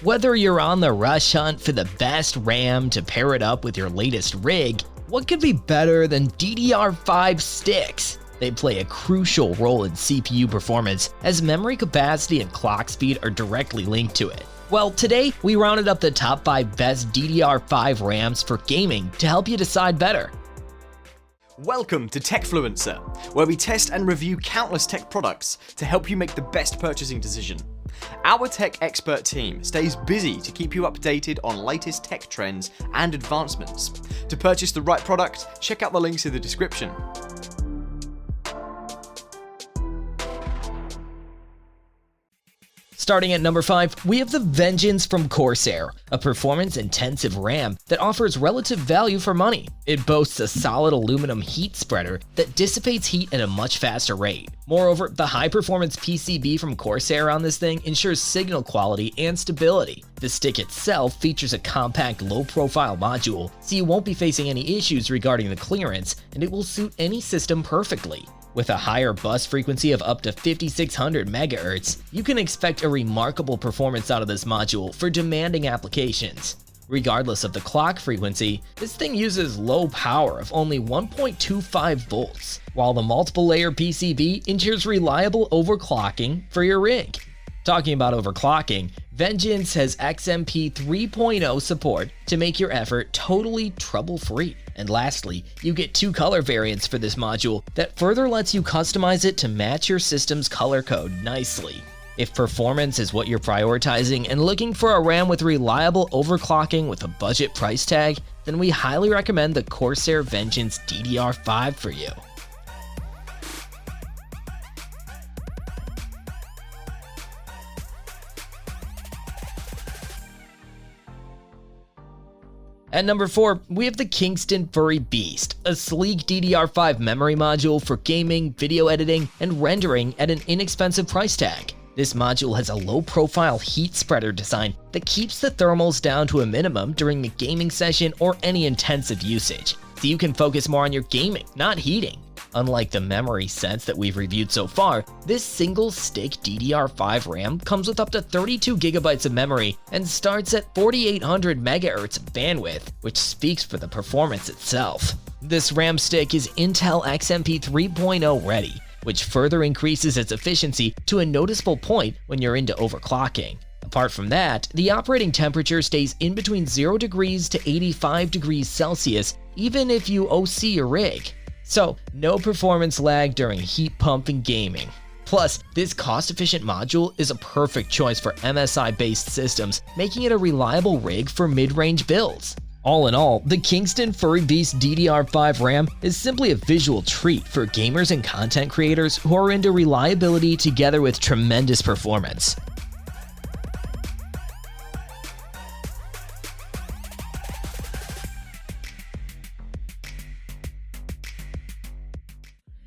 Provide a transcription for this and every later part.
Whether you're on the rush hunt for the best RAM to pair it up with your latest rig, what could be better than DDR5 sticks? They play a crucial role in CPU performance, as memory capacity and clock speed are directly linked to it. Well, today we rounded up the top 5 best DDR5 RAMs for gaming to help you decide better. Welcome to Techfluencer, where we test and review countless tech products to help you make the best purchasing decision. Our tech expert team stays busy to keep you updated on latest tech trends and advancements. To purchase the right product, check out the links in the description. Starting at number 5, we have the Vengeance from CORSAIR, a performance-intensive RAM that offers relative value for money. It boasts a solid aluminum heat spreader that dissipates heat at a much faster rate. Moreover, the high-performance PCB from CORSAIR on this thing ensures signal quality and stability. The stick itself features a compact, low-profile module, so you won't be facing any issues regarding the clearance, and it will suit any system perfectly. With a higher bus frequency of up to 5600 MHz, you can expect a remarkable performance out of this module for demanding applications. Regardless of the clock frequency, this thing uses low power of only 1.25 volts, while the multiple layer PCB ensures reliable overclocking for your rig. Talking about overclocking, Vengeance has XMP 3.0 support to make your effort totally trouble-free. And lastly, you get 2 color variants for this module that further lets you customize it to match your system's color code nicely. If performance is what you're prioritizing and looking for a RAM with reliable overclocking with a budget price tag, then we highly recommend the CORSAIR Vengeance DDR5 for you. At number 4, we have the Kingston Furry Beast, a sleek DDR5 memory module for gaming, video editing, and rendering at an inexpensive price tag. This module has a low-profile heat spreader design that keeps the thermals down to a minimum during the gaming session or any intensive usage, so you can focus more on your gaming, not heating. Unlike the memory sets that we've reviewed so far, this single-stick DDR5 RAM comes with up to 32 GB of memory and starts at 4800 MHz of bandwidth, which speaks for the performance itself. This RAM stick is Intel XMP 3.0 ready, which further increases its efficiency to a noticeable point when you're into overclocking. Apart from that, the operating temperature stays in between 0 degrees to 85 degrees Celsius even if you OC your rig. So, no performance lag during heat pump and gaming. Plus, this cost-efficient module is a perfect choice for MSI-based systems, making it a reliable rig for mid-range builds. All in all, the Kingston Furry Beast DDR5 RAM is simply a visual treat for gamers and content creators who are into reliability together with tremendous performance.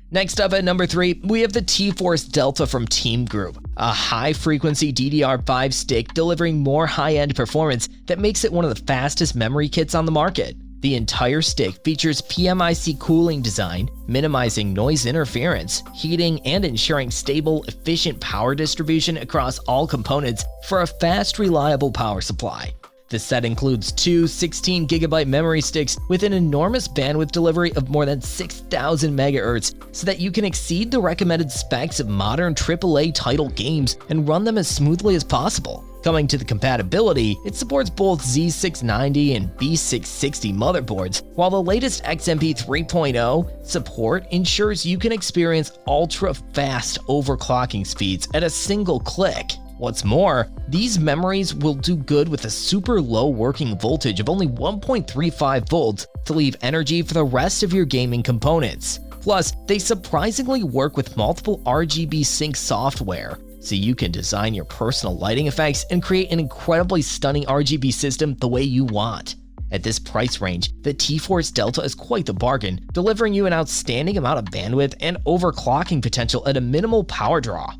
Next up at number 3, we have the T-Force Delta from TEAMGROUP, a high-frequency DDR5 stick delivering more high-end performance that makes it one of the fastest memory kits on the market. The entire stick features PMIC cooling design, minimizing noise interference, heating, and ensuring stable, efficient power distribution across all components for a fast, reliable power supply. The set includes 2 16 GB memory sticks with an enormous bandwidth delivery of more than 6,000 MHz so that you can exceed the recommended specs of modern AAA title games and run them as smoothly as possible. Coming to the compatibility, it supports both Z690 and B660 motherboards, while the latest XMP 3.0 support ensures you can experience ultra-fast overclocking speeds at a single click. What's more, these memories will do good with a super low working voltage of only 1.35 volts to leave energy for the rest of your gaming components. Plus, they surprisingly work with multiple RGB sync software, so you can design your personal lighting effects and create an incredibly stunning RGB system the way you want. At this price range, the T-Force Delta is quite the bargain, delivering you an outstanding amount of bandwidth and overclocking potential at a minimal power draw.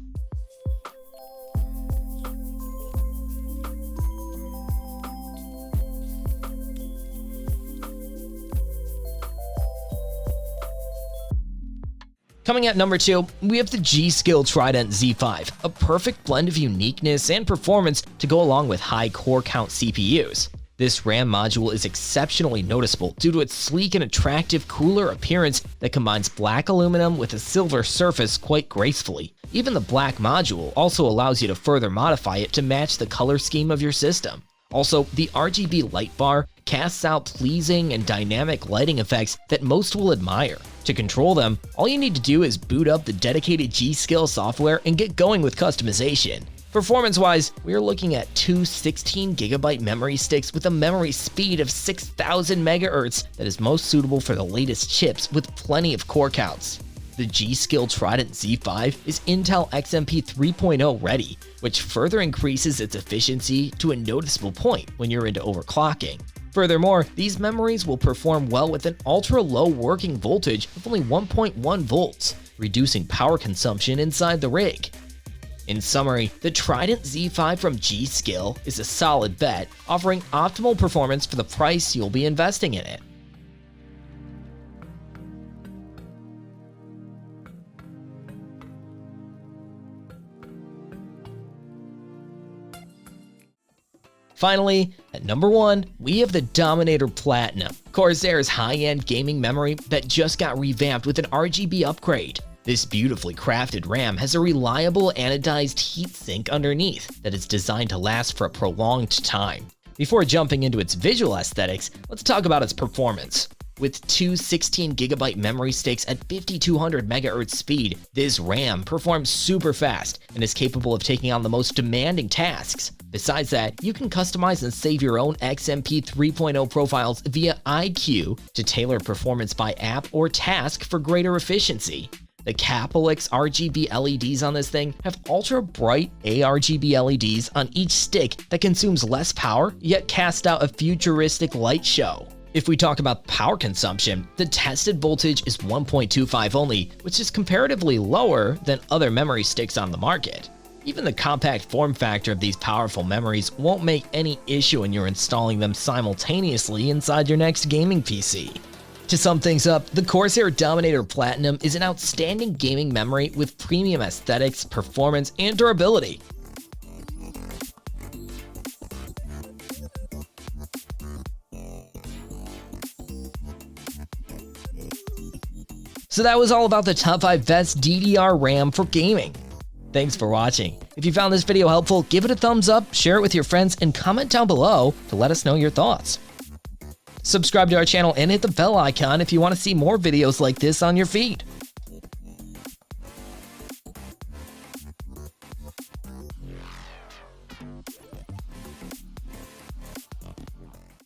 Coming at number 2, we have the G.SKILL Trident Z5, a perfect blend of uniqueness and performance to go along with high core count CPUs. This RAM module is exceptionally noticeable due to its sleek and attractive cooler appearance that combines black aluminum with a silver surface quite gracefully. Even the black module also allows you to further modify it to match the color scheme of your system. Also, the RGB light bar casts out pleasing and dynamic lighting effects that most will admire. To control them, all you need to do is boot up the dedicated G.SKILL software and get going with customization. Performance-wise, we are looking at two 16GB memory sticks with a memory speed of 6000 MHz that is most suitable for the latest chips with plenty of core counts. The G.SKILL Trident Z5 is Intel XMP 3.0 ready, which further increases its efficiency to a noticeable point when you're into overclocking. Furthermore, these memories will perform well with an ultra-low working voltage of only 1.1 volts, reducing power consumption inside the rig. In summary, the Trident Z5 from G.SKILL is a solid bet, offering optimal performance for the price you'll be investing in it. Finally, at number 1, we have the Dominator Platinum, CORSAIR's high-end gaming memory that just got revamped with an RGB upgrade. This beautifully crafted RAM has a reliable anodized heatsink underneath that is designed to last for a prolonged time. Before jumping into its visual aesthetics, let's talk about its performance. With two 16GB memory sticks at 5200 MHz speed, this RAM performs super fast and is capable of taking on the most demanding tasks. Besides that, you can customize and save your own XMP 3.0 profiles via iQue to tailor performance by app or task for greater efficiency. The Capelix RGB LEDs on this thing have ultra bright ARGB LEDs on each stick that consumes less power yet cast out a futuristic light show. If we talk about power consumption, the tested voltage is 1.25 only, which is comparatively lower than other memory sticks on the market. Even the compact form factor of these powerful memories won't make any issue when you're installing them simultaneously inside your next gaming PC. To sum things up, the CORSAIR Dominator Platinum is an outstanding gaming memory with premium aesthetics, performance, and durability. So that was all about the top 5 best DDR RAM for gaming. Thanks for watching. If you found this video helpful, give it a thumbs up, share it with your friends, and comment down below to let us know your thoughts. Subscribe to our channel and hit the bell icon if you want to see more videos like this on your feed.